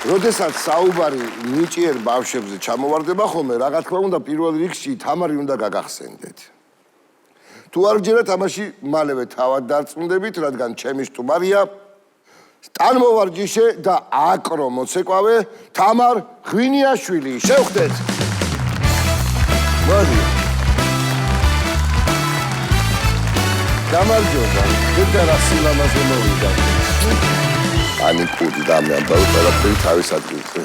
როდესაც საუბარი ნიჭიერ ბავშვებზე ჩამოვარდება ხოლმე, რა თქმა უნდა, პირველ რიგში თამარი უნდა გაგახსენდეთ. თუ არ გჯერათ, ამაში მალევე თავად დარწმუნდებით, რადგან ჩემი სტუმარია ტანმოვარჯიშე და აკრო მოცეკვავე თამარ ღვინიაშვილი. შევხვდეთ. მოდი. გამარჯობა. კიდევ რა სილამაზე მოვიდა. ანიკუდი და მე ამბავ ყველაფერი თავის ადგილზე.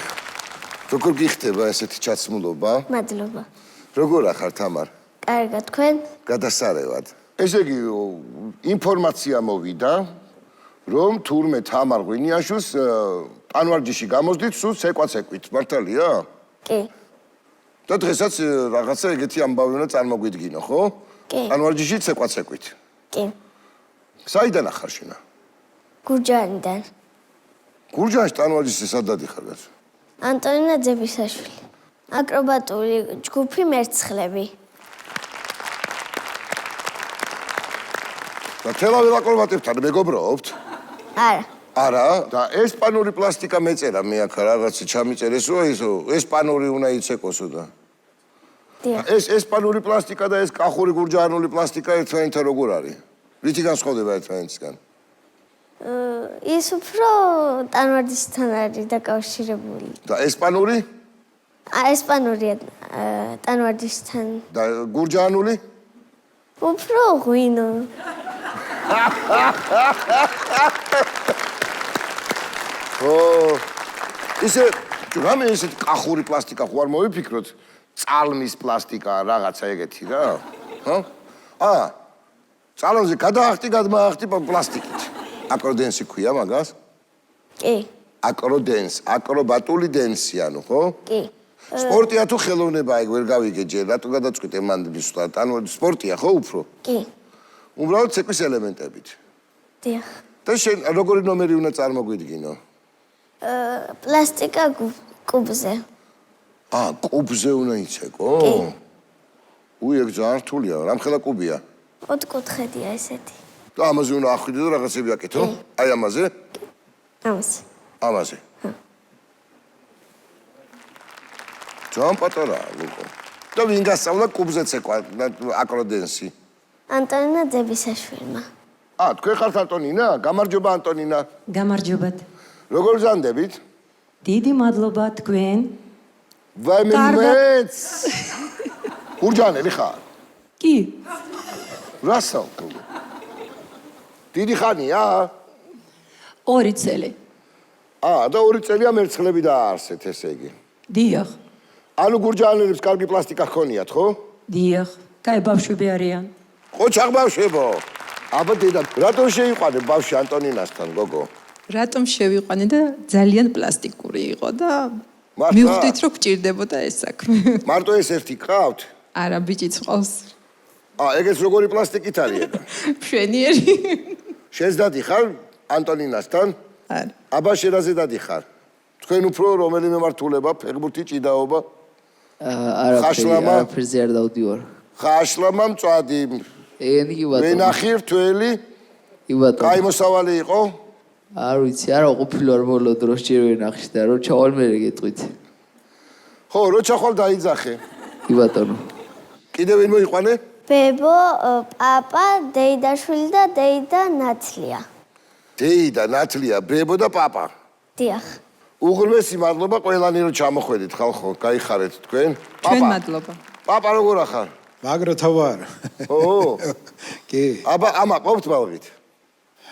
როგორ გიხდება ესეთი ჩაცმულობა? მადლობა. როგორ ახარ თამარ? კარგად, თქვენ? გადასარევად. ესე იგი, ინფორმაცია მოვიდა, რომ თურმე თამარ ღვინიაშვილს ტანვარჯიში გამოსდით სულ ცეკვაცეკვით, მართალია? კი. და დღესაც რაღაცა ეგეთი ამბავი უნდა წარმოგვიდგინო, ხო? კი. ტანვარჯიში ცეკვაცეკვით. კი. საიდან ახარ შინა? გურჯაანიდან. გურჯაანში ტანვარჯიშზე სად დადიხარ კაცო? ანტონინა ძებისაშვილი. აკრობატული ჯგუფი მერცხლები. და თელავილ აკრობატებთან მეგობრობთ? არა. არა, და ესპანური პლასტიკა მეწერა მე აქ რაღაცა ჩამიწერეს, რომ ესპანური უნდა იცეკოსო და. ეს ესპანური პლასტიკა და ეს კახური გურჯაანული პლასტიკა ერთმანეთთან როგორ არის? რითი განსხვავდება ერთმანეთისგან? ის უფრო ტანვარჯიშთან არის დაკავშირებული. და ესპანური? ესპანურია ტანვარჯიშთან. და გურჯაანული? უფრო ღვინო. ისე რამე ესეთ კახური პლასტიკა ხო არ მოვიფიქროთ? წალმის პლასტიკა რაღაცა ეგეთი რა. ხო? წალმზე გადაახტი, გადმაახტი პლასტიკით. აკროდენსი ქვია მაგას? კი. აკროდენს, აკრობატული დენსი ანუ, ხო? კი. სპორტია თუ ხელოვნება ეგ ვერ გავიგე ჯერ, რატო გადაწყვიტე მან ვისვლა? სპორტია ხო უფრო? კი. უბრალოდ ცეკვის ელემენტებით. დიახ. და შენ როგორი ნომერი უნდა წარმოგვიდგინო? პლასტიკა კუბზე. კუბზე უნდა იცეკო? კი. ეგ ძალიან რთულია, რამხელა კუბია? ოთხკუთხედია ესეთი. და ამაზე უნდა ახვიდე და რაღაცები აკეთო? აი ამაზე? ამაზე. ამაზე. ძალიან პატარაა, ლუკო. და ვინ გასწავლა კუბზე ცეკვა, აკროდენსი? ანტონინა ძებისაშვილმა. თქვენ ხართ ანტონინა? გამარჯობა ანტონინა. გამარჯობათ. როგორ გზანდებით? დიდი მადლობა თქვენ. მეც. გურჯაანელი ხარ? კი. რასაო? დიდი ხანია? 2 წელი. და 2 წელია მერცხლები დააარსეთ, ესე იგი. დიახ. ანუ გურჯაანელებს კარგი პლასტიკა ჰქონიათ, ხო? დიახ. კაი ბავშვები არიან. ყოჩაღ ბავშვებო. აბა დედა, რატომ შეიყვანე ბავშვი ანტონინასთან, გოგო? რატომ შევიყვანე და ძალიან პლასტიკური იყო და მივხვდით რომ გჭირდებოდა ეს საქმე. მარტო ეს ერთი გყავთ? არა, ბიჭიც ყავს. ეგეც როგორი პლასტიკით არის ეგ? მშვენიერი. შენს დადიხარ ანტონინასთან? არა. აბა შენაზე დადიხარ. თქვენ უფრო რომელი მემართულება, ფეხბურთი, ჭიდაობა? არაფერზე არ დავდივარ. ხაშლამა მწვადი. ეგენი კი ბატონო. ვენახი რთველი? კი ბატონო. კაი მოსავალი იყო? არ ვიცი, არა ყოფილვარ ბოლო დროს ჯერ ვენახში და რო ჩავალ მე გეტყვით. ხო, რო ჩახვალ დაიძახე. კი ბატონო. კიდე ვინ მოიყვანე? ბებო, პაპა, დეიდაშვილი და დეიდა ნათლია. დეიდა, ნათლია, ბებო და პაპა. დიახ. უღრმესი მადლობა ყველანი რომ ჩამოხვედით ხალხო, გაიხარეთ თქვენ. ჩვენ მადლობა. პაპა როგორ ახარ? მაგროთა ვარ. ო. კი. აბა ამა ყოფთ ბალღით?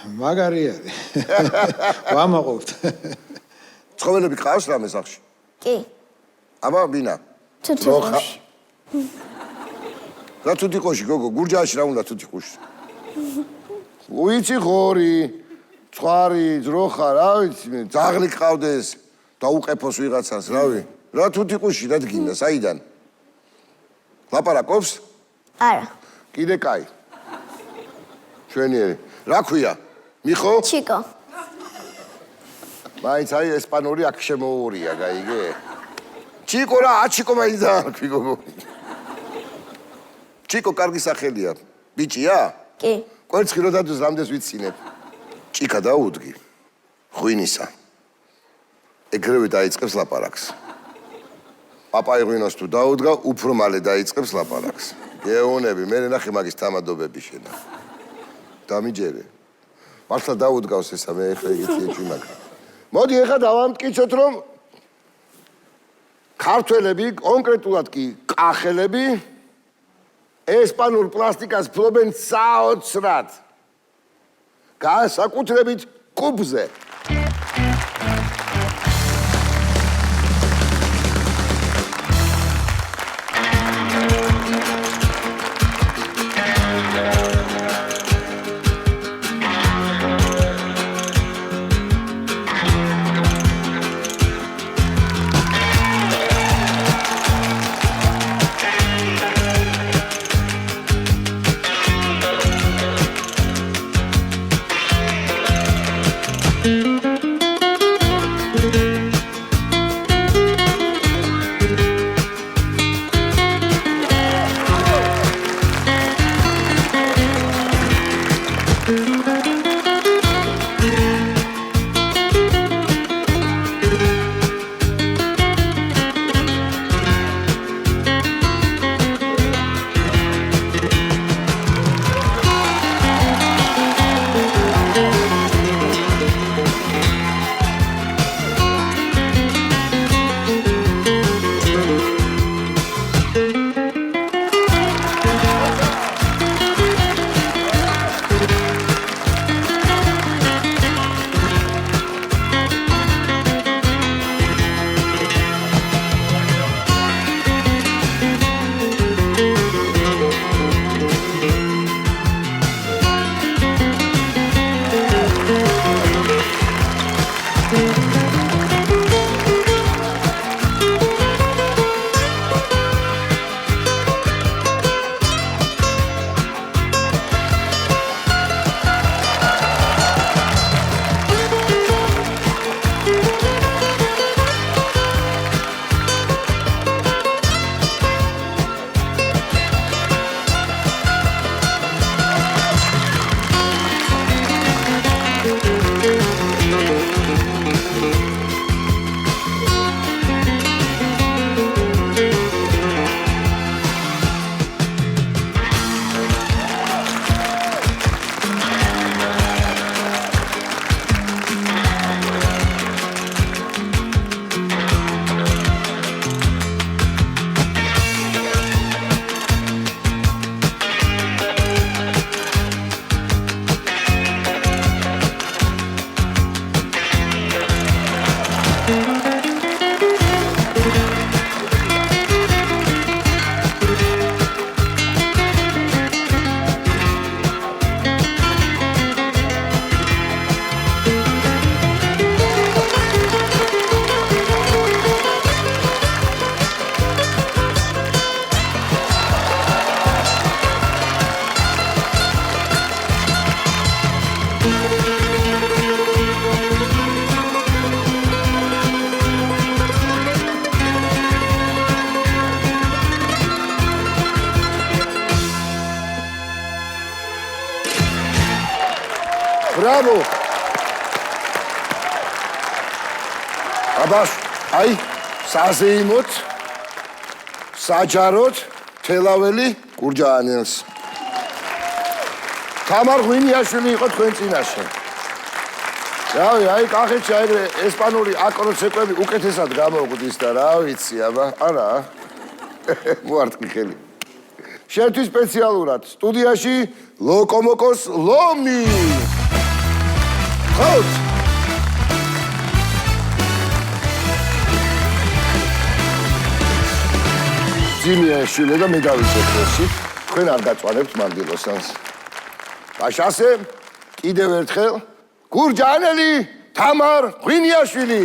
მაგარი არის. ვამაყობთ. ცხოველები ყავს რამე სახში? კი. აბა ბინა. თუთიყოში. რა თუთიყოში გოგო, გურჯაანში რა უნდა თუთიყოში? უიცი ღორი, ცხარი, ძროხა, რა ვიცი, ძაღლი ყავდეს და უყეფოს ვიღაცას, რავი. რა თუთიყოში რა დგინდა, საიდან? ლაპარაკობს? არა. კიდე კაი. ჩვენიერი. რა ქვია? მიხო? ჩიკო. მაინც აი ესპანური აქ შემოურია, გაიგე? ჩიკო რა, აჩიკო მაინც დაარქვი გოგო. ჩიკო კარგი სახელია. ბიჭია? კი. კვერცხი რო დადოს რამდენს ვიცინებ? ჭიკა დაუდგი. ღვინისა. ეგრევე დაიწყებს ლაპარაკს. პაპა იღვინოს თუ დაუდგა, უფრო მალე დაიწყებს ლაპარაკს. გეუნები, მე ნახე მაგის თამადობები შენა. დამიჯერე. მართლა დაუდგავს ესა მე ეხლა ეგეთი ეჭვი მაქვს. მოდი ეხლა დავამტკიცოთ რომ ქართველები, კონკრეტულად კი კახელები ესპანურ პლასტიკას ფლობენ საოცრად. განსაკუთრებით კუბზე. Bravo! აბას, აი, საზეიმოთ, საჯაროდ, თელაველი გურჯაანელს. თამარ ღვინიაშვილი იყო თქვენ წინაშე. რავი, აი, კახეთში აი ესპანური აკროცეკვები უკეთესად გამოგვდის და რა ვიცი, აბა, არა. მოარტყი ხელი. შენთვის სპეციალურად სტუდიაში ლოკომოკოს ლომი. ხოთ. ძიმია შვილე და მე დავიწყებ ეს. თქვენ არ გაწვანებთ მანდილოსანს. ბაშასე, კიდევ ერთხელ გურჯაანელი თამარ ღვინიაშვილი.